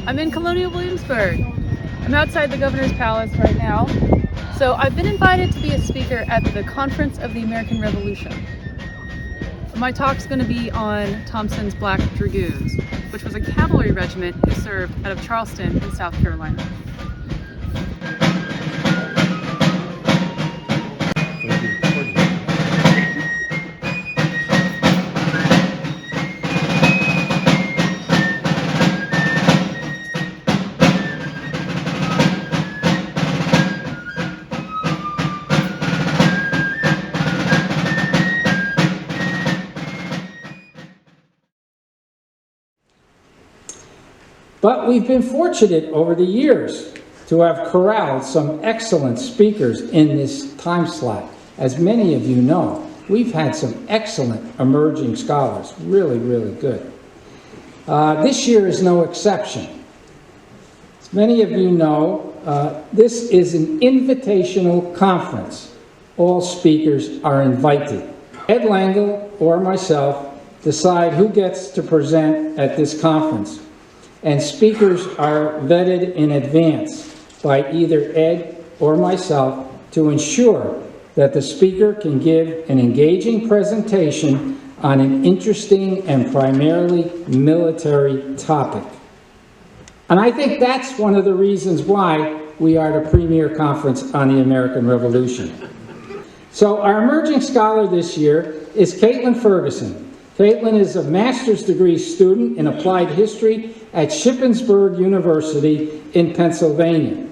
I'm in Colonial Williamsburg. I'm outside the governor's palace right now. So I've been invited to be a speaker at the Conference of the American Revolution. My talk's going to be on Thompson's Black Dragoons, which was a cavalry regiment who served out of Charleston in South Carolina. But we've been fortunate over the years to have corralled some excellent speakers in this time slot. As many of you know, we've had some excellent emerging scholars, really, really good. This year is no exception. As many of you know, this is an invitational conference. All speakers are invited. Ed Langle or myself decide who gets to present at this conference. And speakers are vetted in advance by either Ed or myself to ensure that the speaker can give an engaging presentation on an interesting and primarily military topic. And I think that's one of the reasons why we are the premier conference on the American Revolution. So our emerging scholar this year is Caitlin Ferguson. Caitlin is a master's degree student in applied history at Shippensburg University in Pennsylvania.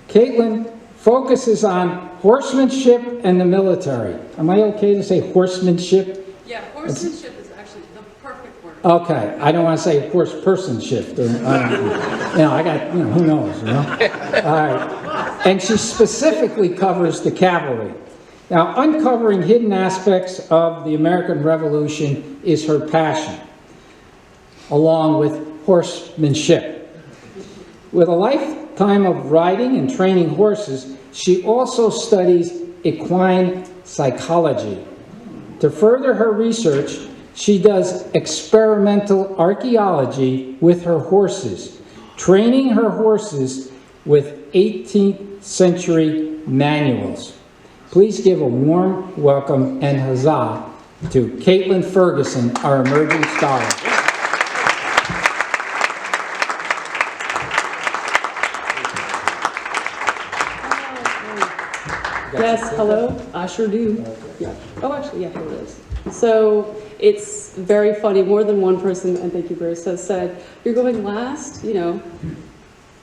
Caitlin focuses on horsemanship and the military. Am I okay to say horsemanship? Yeah, horsemanship is actually the perfect word. Okay, I don't want to say horse-personship. Who knows, you know? All right. And she specifically covers the cavalry. Now, uncovering hidden aspects of the American Revolution is her passion, along with horsemanship. With a lifetime of riding and training horses, she also studies equine psychology. To further her research, she does experimental archaeology with her horses, training her horses with 18th century manuals. Please give a warm welcome and huzzah to Caitlin Ferguson, our emerging scholar. Yes, hello, I sure do. Yeah. Oh, actually, yeah, here it is. So it's very funny. More than one person, and thank you, Bruce, has said, "You're going last,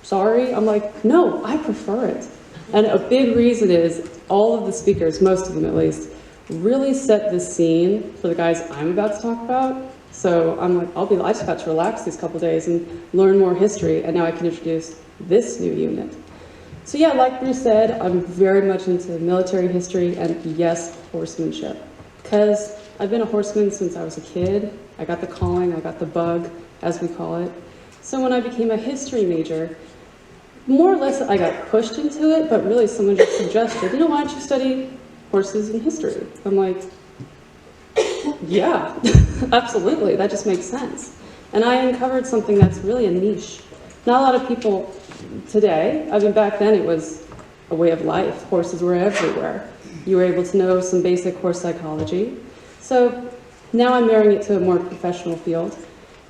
sorry." I'm like, no, I prefer it. And a big reason is all of the speakers, most of them at least, really set the scene for the guys I'm about to talk about. So I'm like, I just got to relax these couple days and learn more history, and now I can introduce this new unit. So yeah, like Bruce said, I'm very much into military history and yes, horsemanship. Because I've been a horseman since I was a kid. I got the calling, I got the bug, as we call it. So when I became a history major, more or less I got pushed into it, but really someone just suggested, why don't you study horses and history? I'm like, yeah, absolutely, that just makes sense. And I uncovered something that's really a niche. Not a lot of people today, back then it was a way of life. Horses were everywhere. You were able to know some basic horse psychology. So now I'm marrying it to a more professional field.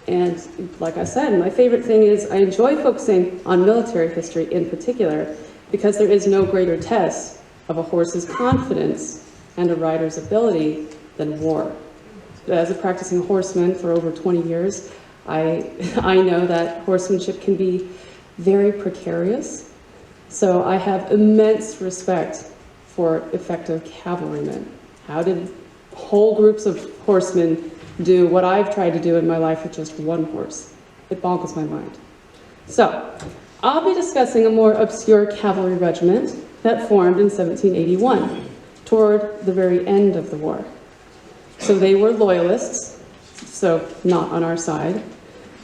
And like I said, my favorite thing is I enjoy focusing on military history in particular because there is no greater test of a horse's confidence and a rider's ability than war. As a practicing horseman for over 20 years, I know that horsemanship can be very precarious. So I have immense respect for effective cavalrymen. How did whole groups of horsemen do what I've tried to do in my life with just one horse? It boggles my mind. So I'll be discussing a more obscure cavalry regiment that formed in 1781, toward the very end of the war. So they were Loyalists, so not on our side.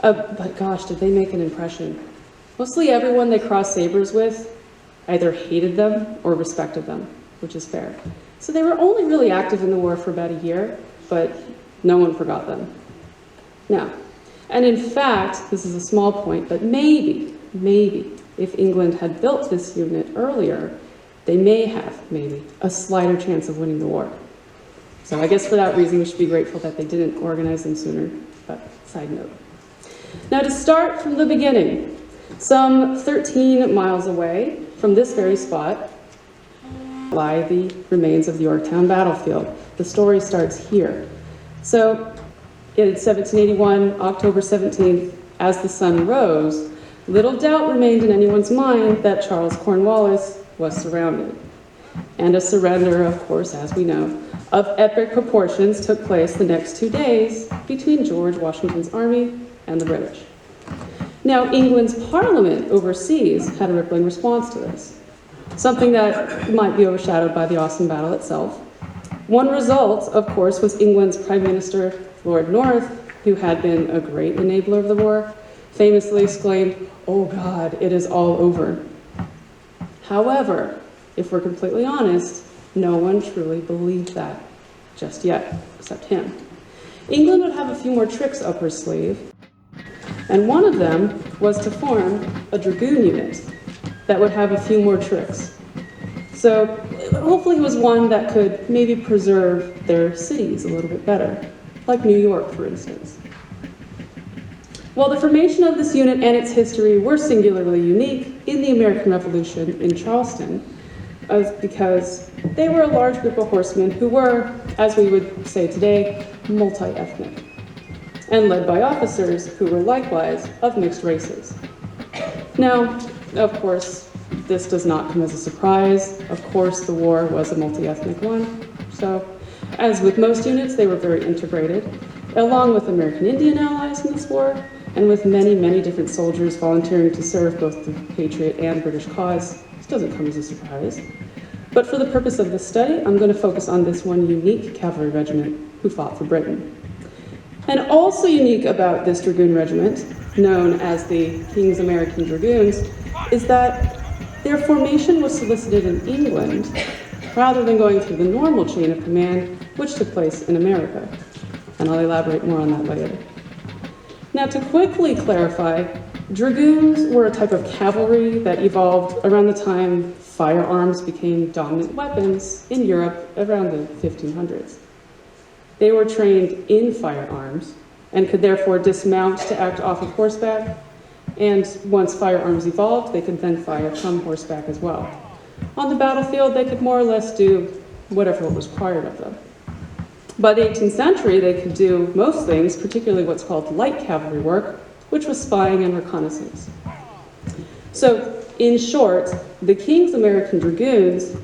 But gosh, did they make an impression. Mostly everyone they crossed sabers with either hated them or respected them, which is fair. So they were only really active in the war for about a year, but no one forgot them. Now, And in fact, this is a small point, but maybe, if England had built this unit earlier, they may have, maybe, a slighter chance of winning the war. So I guess for that reason, we should be grateful that they didn't organize them sooner, but side note. Now to start from the beginning, some 13 miles away from this very spot lie the remains of the Yorktown battlefield. The story starts here. So in 1781, October 17th, as the sun rose, little doubt remained in anyone's mind that Charles Cornwallis was surrounded. And a surrender, of course, as we know, of epic proportions took place the next 2 days between George Washington's army and the British. Now, England's Parliament overseas had a rippling response to this, something that might be overshadowed by the awesome battle itself. One result, of course, was England's Prime Minister, Lord North, who had been a great enabler of the war, famously exclaimed, "Oh God, it is all over." However, if we're completely honest, no one truly believed that just yet, except him. England would have a few more tricks up her sleeve, and one of them was to form a dragoon unit that would have a few more tricks. So hopefully it was one that could maybe preserve their cities a little bit better, like New York, for instance. Well, the formation of this unit and its history were singularly unique in the American Revolution in Charleston, because they were a large group of horsemen who were, as we would say today, multi-ethnic, and led by officers who were likewise of mixed races. Now, of course, this does not come as a surprise. Of course, the war was a multi-ethnic one. So, as with most units, they were very integrated, along with American Indian allies in this war, and with many, many different soldiers volunteering to serve both the Patriot and British cause. This doesn't come as a surprise. But for the purpose of this study, I'm going to focus on this one unique cavalry regiment who fought for Britain. And also unique about this dragoon regiment, known as the King's American Dragoons, is that their formation was solicited in England rather than going through the normal chain of command which took place in America. And I'll elaborate more on that later. Now, to quickly clarify, dragoons were a type of cavalry that evolved around the time firearms became dominant weapons in Europe around the 1500s. They were trained in firearms and could therefore dismount to act off of horseback, and once firearms evolved, they could then fire from horseback as well. On the battlefield, they could more or less do whatever was required of them. By the 18th century, they could do most things, particularly what's called light cavalry work, which was spying and reconnaissance. So, in short, the King's American Dragoons,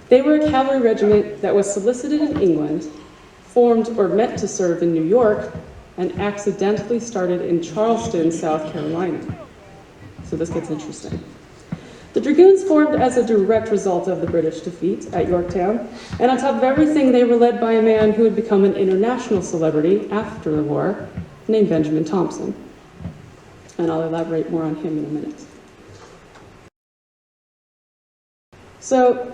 they were a cavalry regiment that was solicited in England, formed or meant to serve in New York, and accidentally started in Charleston, South Carolina. So this gets interesting. The Dragoons formed as a direct result of the British defeat at Yorktown, and on top of everything, they were led by a man who would become an international celebrity after the war, named Benjamin Thompson. And I'll elaborate more on him in a minute. So,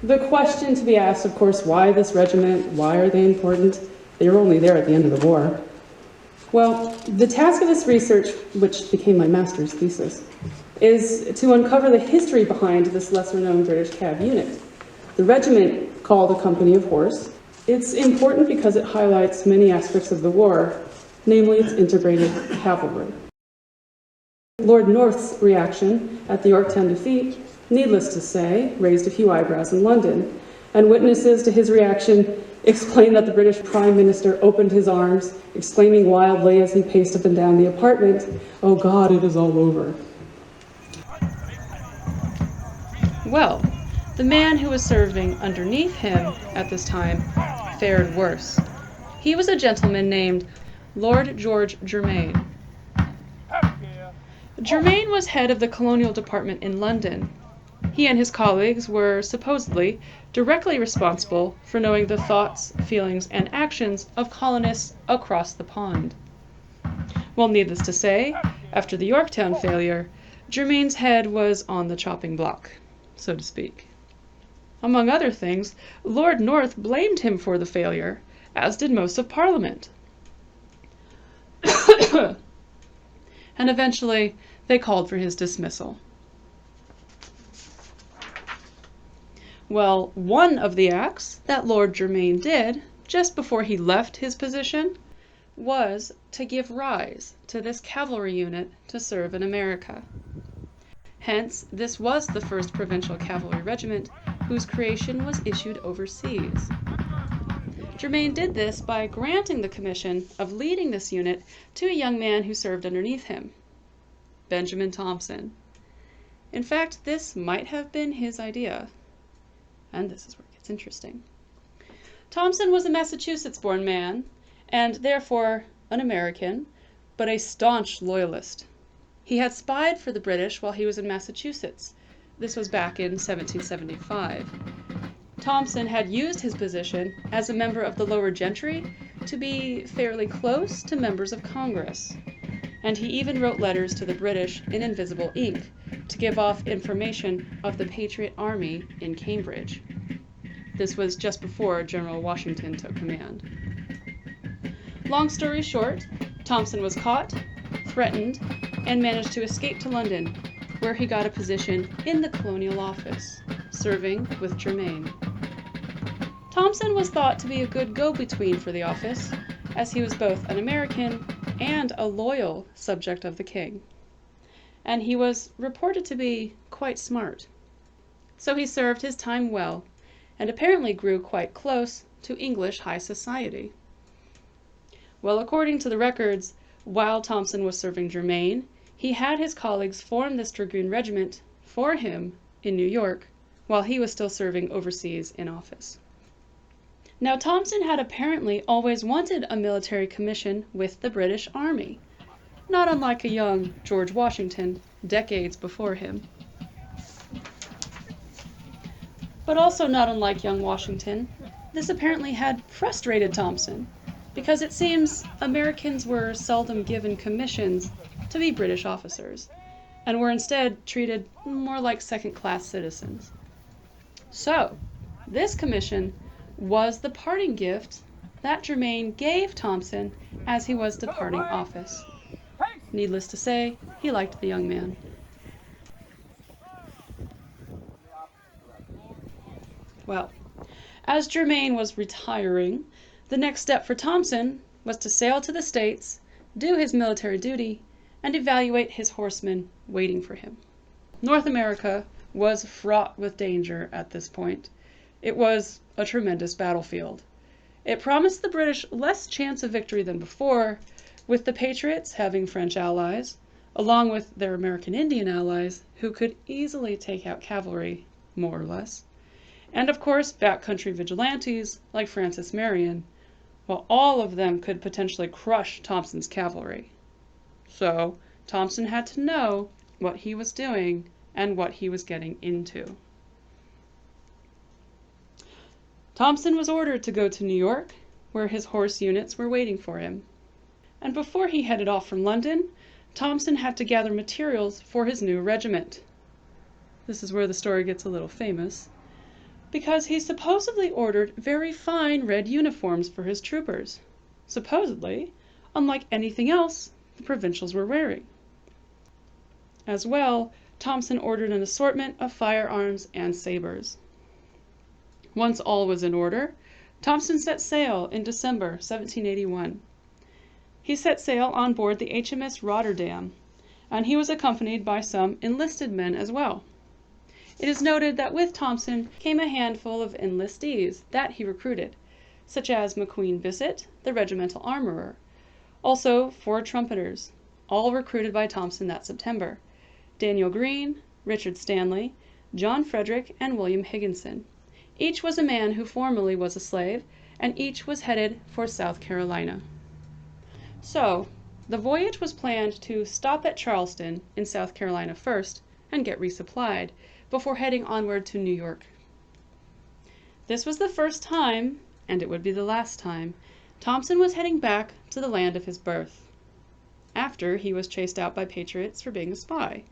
the question to be asked, of course, why this regiment? Why are they important? They were only there at the end of the war. Well, the task of this research, which became my master's thesis, is to uncover the history behind this lesser-known British cav unit. The regiment, called a company of horse, it's important because it highlights many aspects of the war, namely its integrated cavalry. Lord North's reaction at the Yorktown defeat, needless to say, raised a few eyebrows in London, and witnesses to his reaction explained that the British Prime Minister opened his arms, exclaiming wildly as he paced up and down the apartment, "Oh God, it is all over." Well, the man who was serving underneath him at this time fared worse. He was a gentleman named Lord George Germain. Germain was head of the Colonial Department in London. He and his colleagues were supposedly directly responsible for knowing the thoughts, feelings, and actions of colonists across the pond. Well, needless to say, after the Yorktown failure, Germain's head was on the chopping block, so to speak. Among other things, Lord North blamed him for the failure, as did most of Parliament. And eventually they called for his dismissal. Well, one of the acts that Lord Germain did just before he left his position was to give rise to this cavalry unit to serve in America. Hence, this was the first provincial cavalry regiment whose creation was issued overseas. Germain did this by granting the commission of leading this unit to a young man who served underneath him, Benjamin Thompson. In fact, this might have been his idea. And this is where it gets interesting. Thompson was a Massachusetts-born man, and therefore an American, but a staunch Loyalist. He had spied for the British while he was in Massachusetts. This was back in 1775. Thompson had used his position as a member of the lower gentry to be fairly close to members of Congress, and he even wrote letters to the British in invisible ink to give off information of the Patriot Army in Cambridge. This was just before General Washington took command. Long story short, Thompson was caught, threatened, and managed to escape to London, where he got a position in the Colonial Office, serving with Germain. Thompson was thought to be a good go-between for the office, as he was both an American and a loyal subject of the king. And he was reported to be quite smart. So he served his time well, and apparently grew quite close to English high society. Well, according to the records, while Thompson was serving Germain, he had his colleagues form this Dragoon regiment for him in New York, while he was still serving overseas in office. Now, Thompson had apparently always wanted a military commission with the British Army, not unlike a young George Washington decades before him. But also not unlike young Washington, this apparently had frustrated Thompson, because it seems Americans were seldom given commissions to be British officers, and were instead treated more like second-class citizens. So, this commission was the parting gift that Germain gave Thompson as he was departing office. Needless to say, he liked the young man. Well, as Germain was retiring, the next step for Thompson was to sail to the States, do his military duty, and evaluate his horsemen waiting for him. North America was fraught with danger at this point. It was a tremendous battlefield. It promised the British less chance of victory than before, with the Patriots having French allies, along with their American Indian allies, who could easily take out cavalry, more or less. And of course, backcountry vigilantes like Francis Marion, while all of them could potentially crush Thompson's cavalry. So, Thompson had to know what he was doing and what he was getting into. Thompson was ordered to go to New York, where his horse units were waiting for him. And before he headed off from London, Thompson had to gather materials for his new regiment. This is where the story gets a little famous, because he supposedly ordered very fine red uniforms for his troopers, supposedly unlike anything else the provincials were wearing. As well, Thompson ordered an assortment of firearms and sabers. Once all was in order, Thompson set sail in December 1781. He set sail on board the HMS Rotterdam, and he was accompanied by some enlisted men as well. It is noted that with Thompson came a handful of enlistees that he recruited, such as McQueen Bissett, the regimental armorer, also 4 trumpeters, all recruited by Thompson that September, Daniel Green, Richard Stanley, John Frederick, and William Higginson. Each was a man who formerly was a slave, and each was headed for South Carolina. So, the voyage was planned to stop at Charleston in South Carolina first and get resupplied before heading onward to New York. This was the first time, and it would be the last time, Thompson was heading back to the land of his birth, after he was chased out by Patriots for being a spy.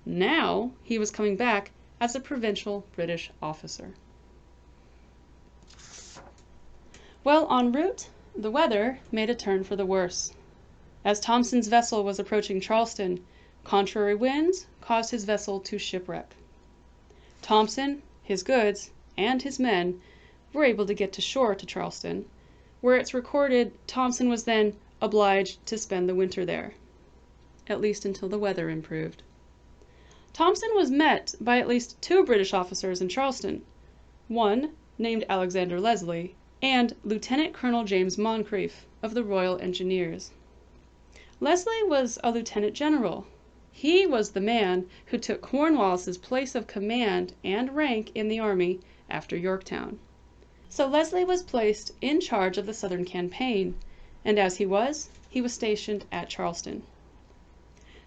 Now he was coming back as a provincial British officer. Well, en route, the weather made a turn for the worse. As Thompson's vessel was approaching Charleston, contrary winds caused his vessel to shipwreck. Thompson, his goods, and his men were able to get to shore to Charleston, where it's recorded Thompson was then obliged to spend the winter there, at least until the weather improved. Thompson was met by at least 2 British officers in Charleston, one named Alexander Leslie, and Lieutenant Colonel James Moncrief of the Royal Engineers. Leslie was a lieutenant general. He was the man who took Cornwallis's place of command and rank in the army after Yorktown. So Leslie was placed in charge of the Southern campaign, and as he was stationed at Charleston.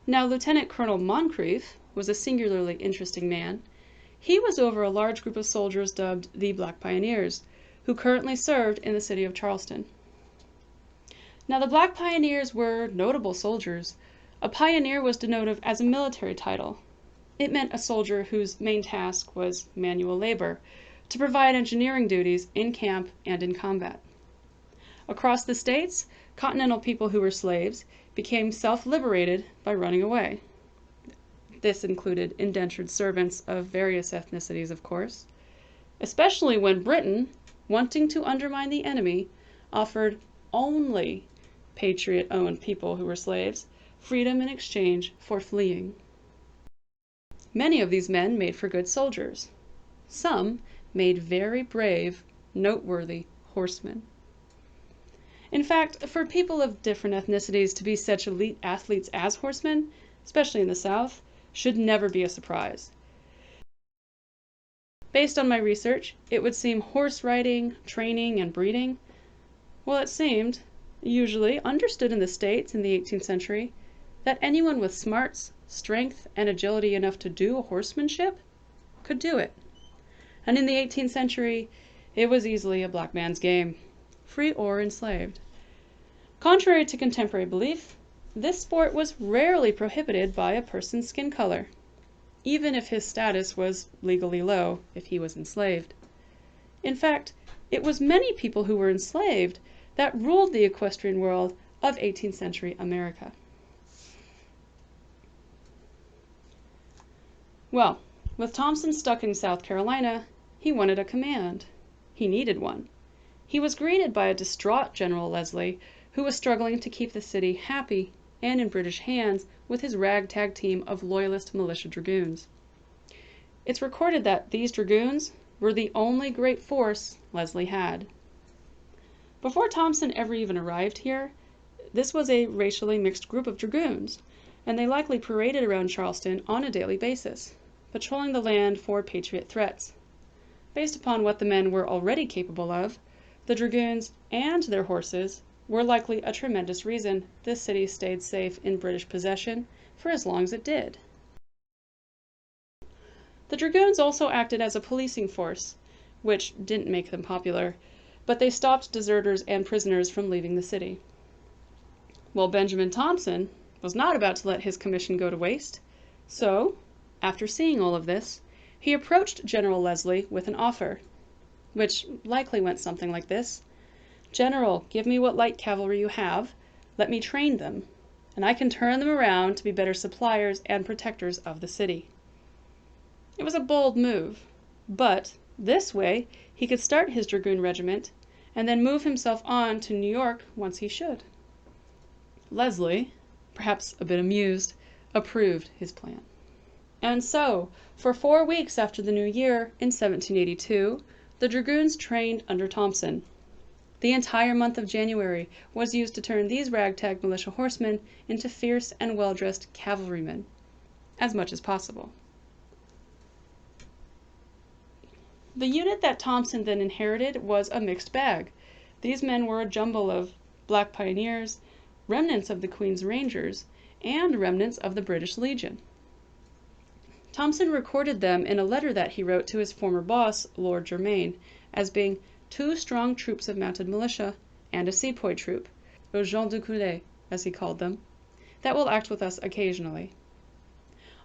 Now, Lieutenant Colonel Moncrief was a singularly interesting man. He was over a large group of soldiers dubbed the Black Pioneers, who currently served in the city of Charleston. Now, the Black Pioneers were notable soldiers. A pioneer was denoted as a military title. It meant a soldier whose main task was manual labor, to provide engineering duties in camp and in combat. Across the states, continental people who were slaves became self-liberated by running away. This included indentured servants of various ethnicities, of course, especially when Britain, wanting to undermine the enemy, offered only Patriot-owned people who were slaves freedom in exchange for fleeing. Many of these men made for good soldiers. Some made very brave, noteworthy horsemen. In fact, for people of different ethnicities to be such elite athletes as horsemen, especially in the South, should never be a surprise. Based on my research, it would seem horse riding, training, and breeding, well, it seemed, usually understood in the States in the 18th century, that anyone with smarts, strength, and agility enough to do horsemanship could do it. And in the 18th century, it was easily a black man's game, free or enslaved. Contrary to contemporary belief, this sport was rarely prohibited by a person's skin color, even if his status was legally low if he was enslaved. In fact, it was many people who were enslaved that ruled the equestrian world of 18th century America. Well, with Thompson stuck in South Carolina, he wanted a command. He needed one. He was greeted by a distraught General Leslie, who was struggling to keep the city happy and in British hands with his ragtag team of Loyalist militia dragoons. It's recorded that these dragoons were the only great force Leslie had. Before Thompson ever even arrived here, this was a racially mixed group of dragoons, and they likely paraded around Charleston on a daily basis, patrolling the land for Patriot threats. Based upon what the men were already capable of, the dragoons and their horses were likely a tremendous reason this city stayed safe in British possession for as long as it did. The dragoons also acted as a policing force, which didn't make them popular, but they stopped deserters and prisoners from leaving the city. Well, Benjamin Thompson was not about to let his commission go to waste, so, after seeing all of this, he approached General Leslie with an offer, which likely went something like this: "General, give me what light cavalry you have, let me train them, and I can turn them around to be better suppliers and protectors of the city." It was a bold move, but this way he could start his dragoon regiment and then move himself on to New York once he should. Leslie, perhaps a bit amused, approved his plan. And so, for 4 weeks after the new year, in 1782, the dragoons trained under Thompson. The entire month of January was used to turn these ragtag militia horsemen into fierce and well-dressed cavalrymen, as much as possible. The unit that Thompson then inherited was a mixed bag. These men were a jumble of Black Pioneers, remnants of the Queen's Rangers, and remnants of the British Legion. Thompson recorded them in a letter that he wrote to his former boss, Lord Germain, as being 2 strong troops of mounted militia and a sepoy troop, aux gens de coulée, as he called them, that will act with us occasionally.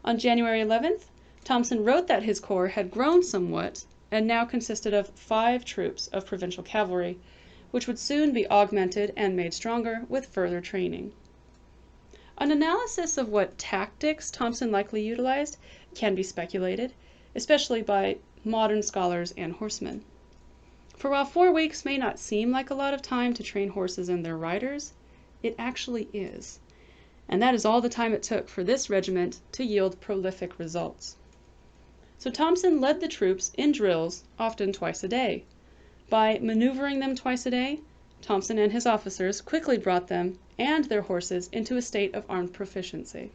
On January 11th, Thompson wrote that his corps had grown somewhat and now consisted of 5 troops of provincial cavalry, which would soon be augmented and made stronger with further training. An analysis of what tactics Thompson likely utilized can be speculated, especially by modern scholars and horsemen. For while 4 weeks may not seem like a lot of time to train horses and their riders, it actually is. And that is all the time it took for this regiment to yield prolific results. So Thompson led the troops in drills, often twice a day. By maneuvering them twice a day, Thompson and his officers quickly brought them and their horses into a state of armed proficiency.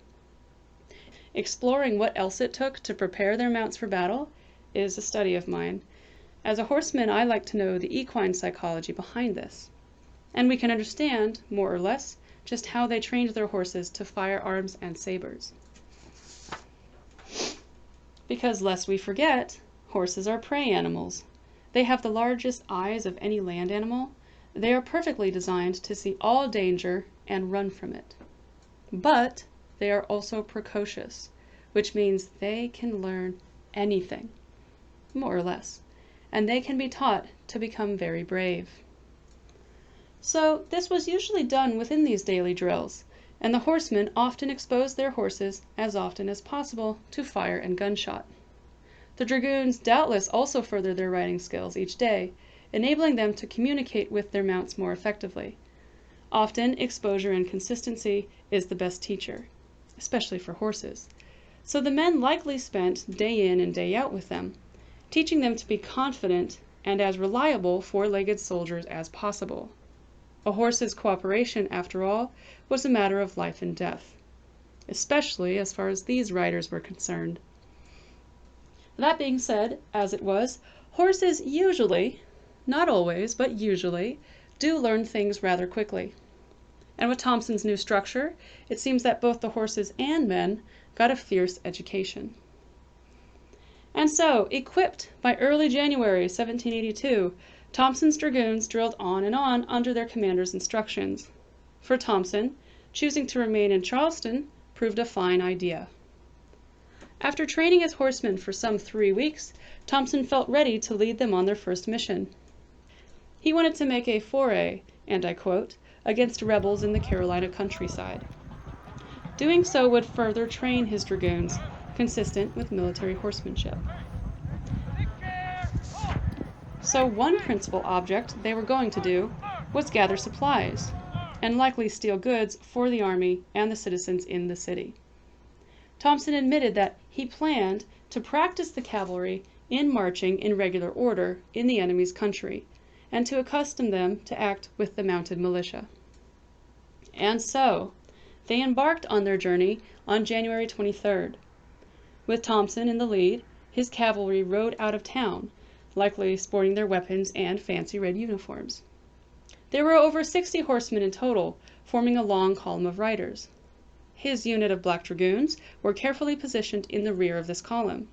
Exploring what else it took to prepare their mounts for battle is a study of mine. As a horseman, I like to know the equine psychology behind this, and we can understand, more or less, just how they trained their horses to firearms and sabers. Because lest we forget, horses are prey animals. They have the largest eyes of any land animal. They are perfectly designed to see all danger and run from it. But they are also precocious, which means they can learn anything, more or less, and they can be taught to become very brave. So this was usually done within these daily drills, and the horsemen often exposed their horses as often as possible to fire and gunshot. The dragoons doubtless also furthered their riding skills each day, enabling them to communicate with their mounts more effectively. Often, exposure and consistency is the best teacher, especially for horses. So the men likely spent day in and day out with them, teaching them to be confident and as reliable four-legged soldiers as possible. A horse's cooperation, after all, was a matter of life and death, especially as far as these riders were concerned. That being said, as it was, horses usually, not always, but usually, do learn things rather quickly. And with Thompson's new structure, it seems that both the horses and men got a fierce education. And so, equipped by early January 1782, Thompson's dragoons drilled on and on under their commander's instructions. For Thompson, choosing to remain in Charleston proved a fine idea. After training his horsemen for some 3 weeks, Thompson felt ready to lead them on their first mission. He wanted to make a foray, and I quote, against rebels in the Carolina countryside. Doing so would further train his dragoons, consistent with military horsemanship. So one principal object they were going to do was gather supplies, and likely steal goods for the army and the citizens in the city. Thompson admitted that he planned to practice the cavalry in marching in regular order in the enemy's country, and to accustom them to act with the mounted militia. And so, they embarked on their journey on January 23rd. With Thompson in the lead, his cavalry rode out of town, likely sporting their weapons and fancy red uniforms. There were over 60 horsemen in total, forming a long column of riders. His unit of black dragoons were carefully positioned in the rear of this column.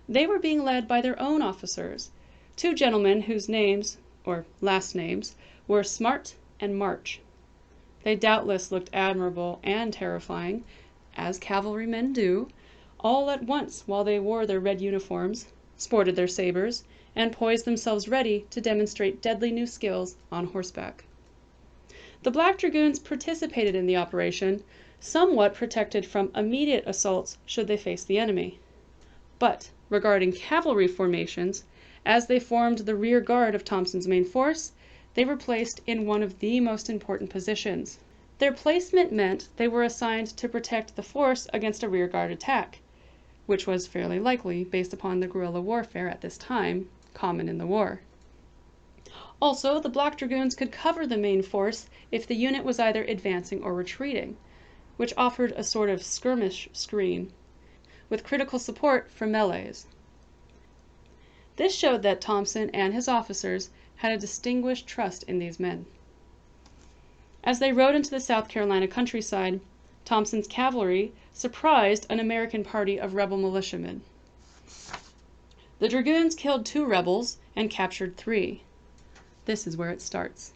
They were being led by their own officers, 2 gentlemen whose names, or last names, were Smart and March. They doubtless looked admirable and terrifying, as cavalrymen do, all at once while they wore their red uniforms, sported their sabers, and poised themselves ready to demonstrate deadly new skills on horseback. The black dragoons participated in the operation, somewhat protected from immediate assaults should they face the enemy. But regarding cavalry formations, as they formed the rear guard of Thompson's main force, they were placed in one of the most important positions. Their placement meant they were assigned to protect the force against a rear guard attack, which was fairly likely based upon the guerrilla warfare at this time, common in the war. Also, the black dragoons could cover the main force if the unit was either advancing or retreating, which offered a sort of skirmish screen, with critical support for melees. This showed that Thompson and his officers had a distinguished trust in these men. As they rode into the South Carolina countryside, Thompson's cavalry surprised an American party of rebel militiamen. The dragoons killed 2 rebels and captured 3. This is where it starts.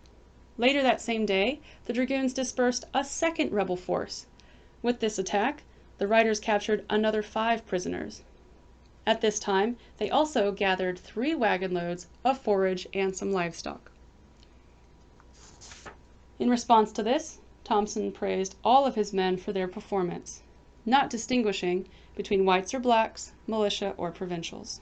Later that same day, the dragoons dispersed a second rebel force. With this attack, the riders captured another 5 prisoners. At this time, they also gathered 3 wagon loads of forage and some livestock. In response to this, Thompson praised all of his men for their performance, not distinguishing between whites or blacks, militia or provincials.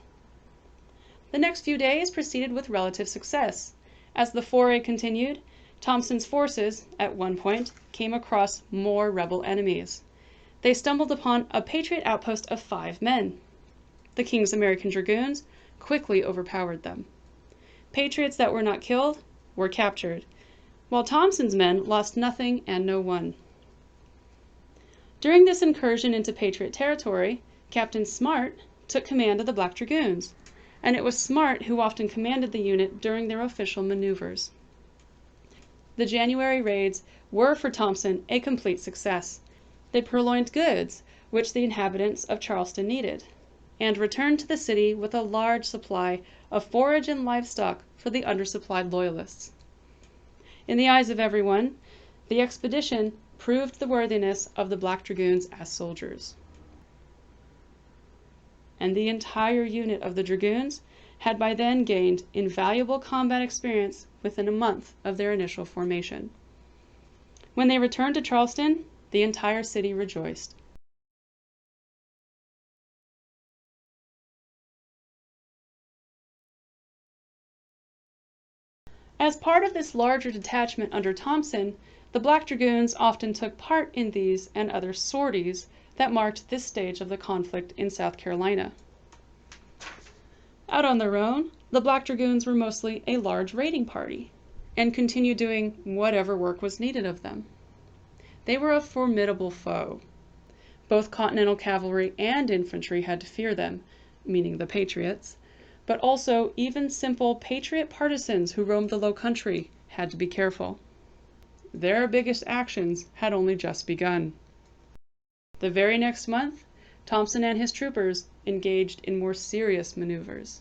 The next few days proceeded with relative success. As the foray continued, Thompson's forces, at one point, came across more rebel enemies. They stumbled upon a Patriot outpost of 5 men. The King's American Dragoons quickly overpowered them. Patriots that were not killed were captured, while Thompson's men lost nothing and no one. During this incursion into Patriot territory, Captain Smart took command of the Black Dragoons, and it was Smart who often commanded the unit during their official maneuvers. The January raids were for Thompson a complete success. They purloined goods, which the inhabitants of Charleston needed, and returned to the city with a large supply of forage and livestock for the undersupplied Loyalists. In the eyes of everyone, the expedition proved the worthiness of the Black Dragoons as soldiers. And the entire unit of the Dragoons had by then gained invaluable combat experience within a month of their initial formation. When they returned to Charleston, the entire city rejoiced. As part of this larger detachment under Thompson, the Black Dragoons often took part in these and other sorties that marked this stage of the conflict in South Carolina. Out on their own, the Black Dragoons were mostly a large raiding party and continued doing whatever work was needed of them. They were a formidable foe. Both Continental Cavalry and infantry had to fear them, meaning the Patriots, but also even simple Patriot partisans who roamed the Low Country had to be careful. Their biggest actions had only just begun. The very next month, Thompson and his troopers engaged in more serious maneuvers.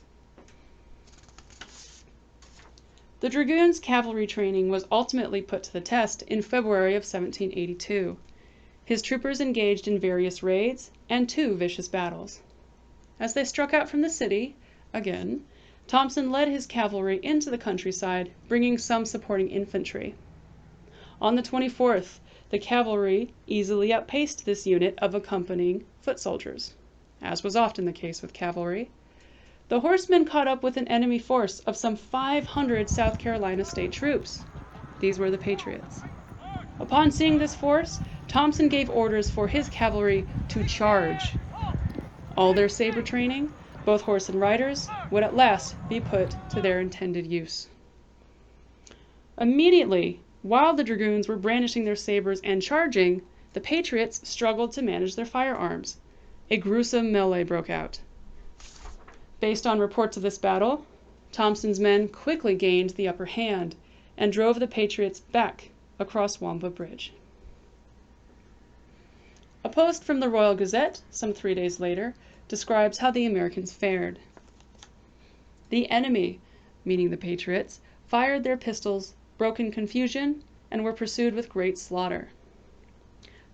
The Dragoons' cavalry training was ultimately put to the test in February of 1782. His troopers engaged in various raids and 2 vicious battles. As they struck out from the city, again, Thompson led his cavalry into the countryside, bringing some supporting infantry. On the 24th, the cavalry easily outpaced this unit of accompanying foot soldiers, as was often the case with cavalry. The horsemen caught up with an enemy force of some 500 South Carolina state troops. These were the Patriots. Upon seeing this force, Thompson gave orders for his cavalry to charge. All their saber training, both horse and riders, would at last be put to their intended use. Immediately, while the Dragoons were brandishing their sabers and charging, the Patriots struggled to manage their firearms. A gruesome melee broke out. Based on reports of this battle, Thompson's men quickly gained the upper hand and drove the Patriots back across Wamba Bridge. A post from the Royal Gazette, some 3 days later, describes how the Americans fared. The enemy, meaning the Patriots, fired their pistols, broke in confusion, and were pursued with great slaughter.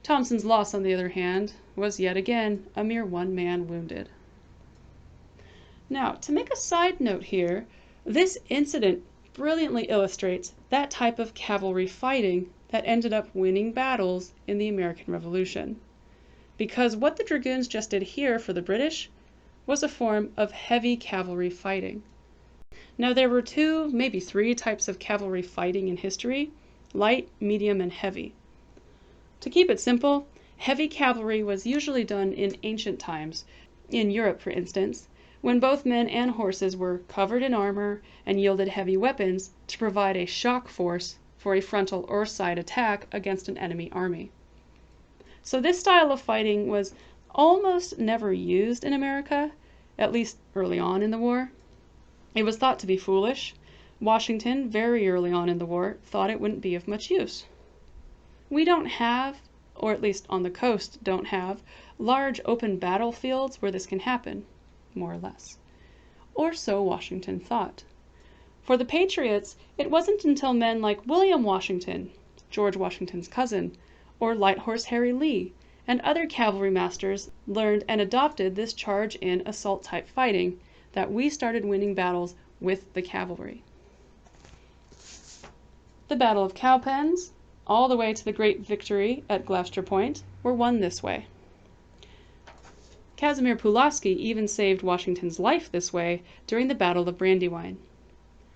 Thompson's loss, on the other hand, was yet again a mere 1 man wounded. Now, to make a side note here, this incident brilliantly illustrates that type of cavalry fighting that ended up winning battles in the American Revolution. Because what the Dragoons just did here for the British was a form of heavy cavalry fighting. Now, there were 2, maybe 3 types of cavalry fighting in history: light, medium, and heavy. To keep it simple, heavy cavalry was usually done in ancient times, in Europe for instance, when both men and horses were covered in armor and yielded heavy weapons to provide a shock force for a frontal or side attack against an enemy army. So this style of fighting was almost never used in America, at least early on in the war. It was thought to be foolish. Washington, very early on in the war, thought it wouldn't be of much use. We don't have, or at least on the coast don't have, large open battlefields where this can happen, more or less. Or so Washington thought. For the Patriots, it wasn't until men like William Washington, George Washington's cousin, or Light Horse Harry Lee, and other cavalry masters learned and adopted this charge-in assault-type fighting that we started winning battles with the cavalry. The Battle of Cowpens, all the way to the great victory at Gloucester Point, were won this way. Casimir Pulaski even saved Washington's life this way during the Battle of Brandywine.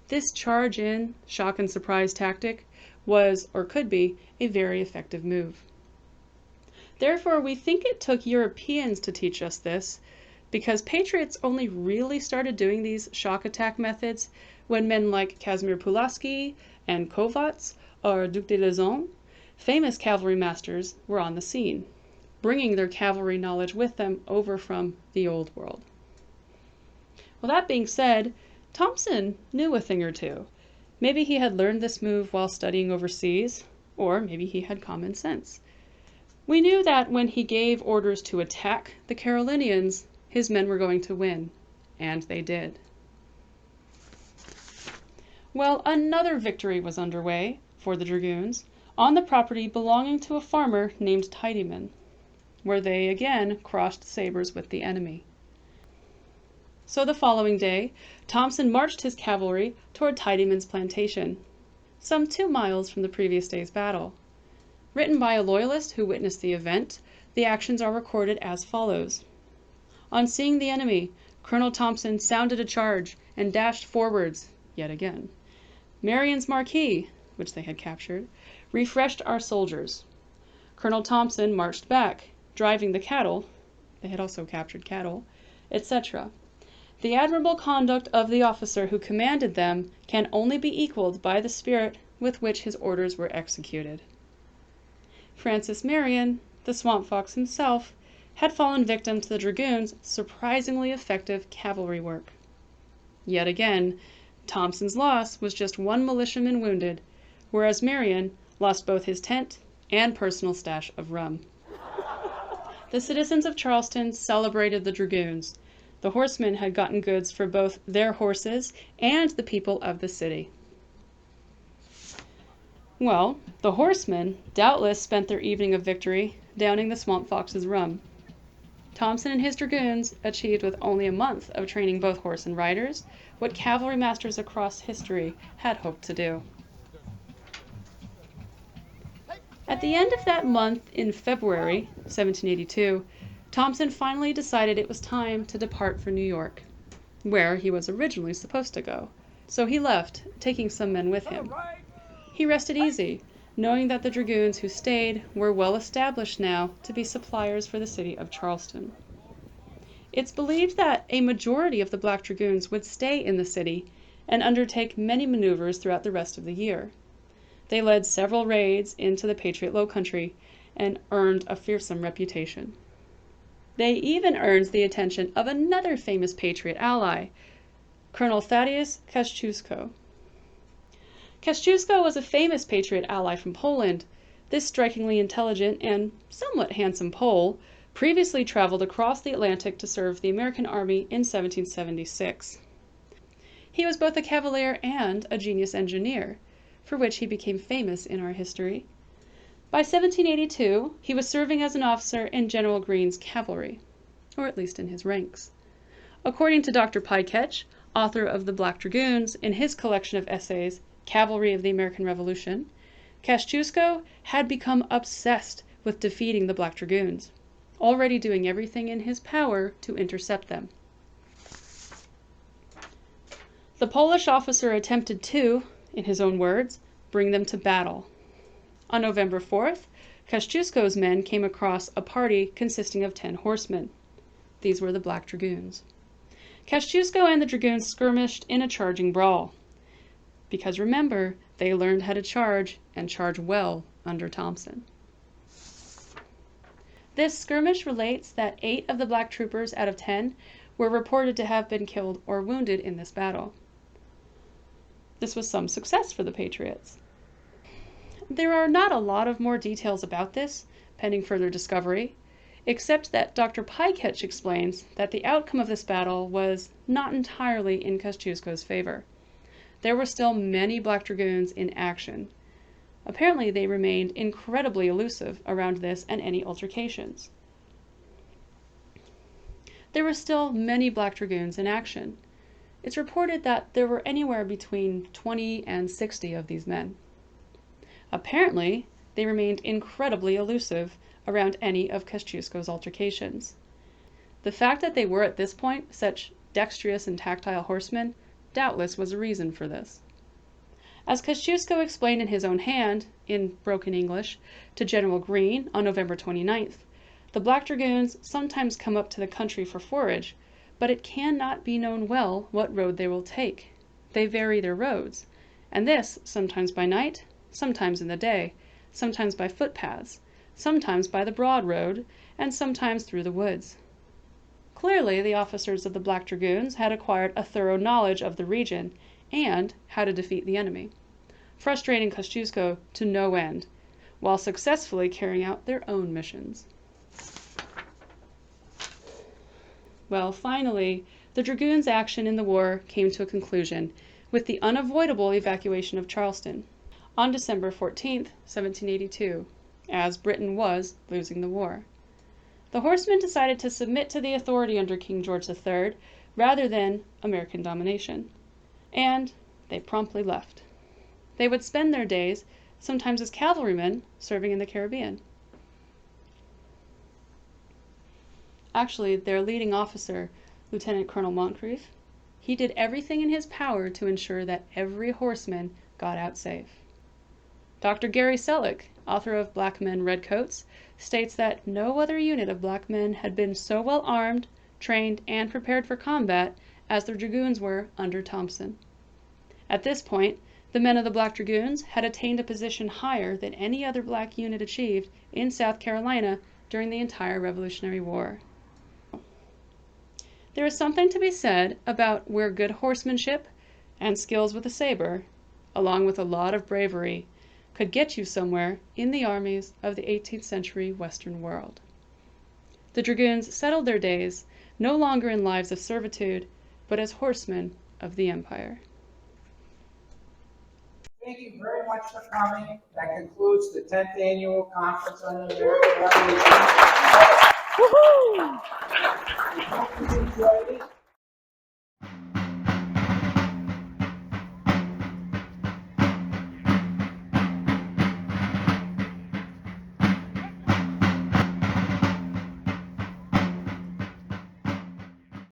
This charge-in, shock and surprise tactic was, or could be, a very effective move. Therefore, we think it took Europeans to teach us this, because patriots only really started doing these shock attack methods when men like Casimir Pulaski and Kovacs or Duc de Lezon, famous cavalry masters, were on the scene, bringing their cavalry knowledge with them over from the Old World. Well, that being said, Thompson knew a thing or two. Maybe he had learned this move while studying overseas, or maybe he had common sense. We knew that when he gave orders to attack the Carolinians, his men were going to win, and they did. Well, another victory was underway for the Dragoons on the property belonging to a farmer named Tidyman, where they again crossed sabers with the enemy. So the following day, Thompson marched his cavalry toward Tidyman's plantation, some 2 miles from the previous day's battle. Written by a Loyalist who witnessed the event, the actions are recorded as follows. On seeing the enemy, Colonel Thompson sounded a charge and dashed forwards, yet again. Marion's Marquis, which they had captured, refreshed our soldiers. Colonel Thompson marched back, driving the cattle, they had also captured cattle, etc. The admirable conduct of the officer who commanded them can only be equaled by the spirit with which his orders were executed. Francis Marion, the Swamp Fox himself, had fallen victim to the Dragoons' surprisingly effective cavalry work. Yet again, Thompson's loss was just 1 militiaman wounded, whereas Marion lost both his tent and personal stash of rum. The citizens of Charleston celebrated the Dragoons. The horsemen had gotten goods for both their horses and the people of the city. Well, the horsemen doubtless spent their evening of victory downing the Swamp Fox's rum. Thompson and his Dragoons achieved with only a month of training both horse and riders what cavalry masters across history had hoped to do. At the end of that month, in February 1782, Thompson finally decided it was time to depart for New York, where he was originally supposed to go. So he left, taking some men with him. He rested easy, knowing that the Dragoons who stayed were well established now to be suppliers for the city of Charleston. It's believed that a majority of the Black Dragoons would stay in the city and undertake many maneuvers throughout the rest of the year. They led several raids into the Patriot Low Country and earned a fearsome reputation. They even earned the attention of another famous Patriot ally, Colonel Thaddeus Kosciuszko. Kosciuszko was a famous Patriot ally from Poland. This strikingly intelligent and somewhat handsome Pole previously traveled across the Atlantic to serve the American Army in 1776. He was both a cavalier and a genius engineer, for which he became famous in our history. By 1782, he was serving as an officer in General Greene's cavalry, or at least in his ranks. According to Dr. Pyketch, author of The Black Dragoons, in his collection of essays, Cavalry of the American Revolution, Kosciuszko had become obsessed with defeating the Black Dragoons, already doing everything in his power to intercept them. The Polish officer attempted to, in his own words, bring them to battle. On November 4th, Kosciuszko's men came across a party consisting of 10 horsemen. These were the Black Dragoons. Kosciuszko and the Dragoons skirmished in a charging brawl. Because remember, they learned how to charge, and charge well, under Thompson. This skirmish relates that 8 of the Black troopers out of 10 were reported to have been killed or wounded in this battle. This was some success for the Patriots. There are not a lot of more details about this, pending further discovery, except that Dr. Pyketch explains that the outcome of this battle was not entirely in Kosciuszko's favor. There were still many Black Dragoons in action. Apparently they remained incredibly elusive around this and any altercations. There were still many Black Dragoons in action. It's reported that there were anywhere between 20 and 60 of these men. Apparently, they remained incredibly elusive around any of Kosciuszko's altercations. The fact that they were at this point such dexterous and tactile horsemen doubtless was a reason for this. As Kosciuszko explained in his own hand, in broken English, to General Greene on November 29th, the Black Dragoons sometimes come up to the country for forage, but it cannot be known well what road they will take. They vary their roads, and this sometimes by night, sometimes in the day, sometimes by footpaths, sometimes by the broad road, and sometimes through the woods. Clearly, the officers of the Black Dragoons had acquired a thorough knowledge of the region and how to defeat the enemy, frustrating Kosciuszko to no end, while successfully carrying out their own missions. Well, finally, the Dragoons' action in the war came to a conclusion with the unavoidable evacuation of Charleston on December 14, 1782, as Britain was losing the war. The horsemen decided to submit to the authority under King George III rather than American domination, and they promptly left. They would spend their days, sometimes as cavalrymen, serving in the Caribbean. Actually, their leading officer, Lieutenant Colonel Moncrief, he did everything in his power to ensure that every horseman got out safe. Dr. Gary Selleck, author of Black Men, Red Coats, states that no other unit of black men had been so well armed, trained, and prepared for combat as the Dragoons were under Thompson. At this point, the men of the Black Dragoons had attained a position higher than any other black unit achieved in South Carolina during the entire Revolutionary War. There is something to be said about where good horsemanship and skills with a saber, along with a lot of bravery, could get you somewhere in the armies of the 18th century Western world. The Dragoons settled their days no longer in lives of servitude, but as horsemen of the empire. Thank you very much for coming. That concludes the 10th Annual Conference on the American Revolution. Woohoo!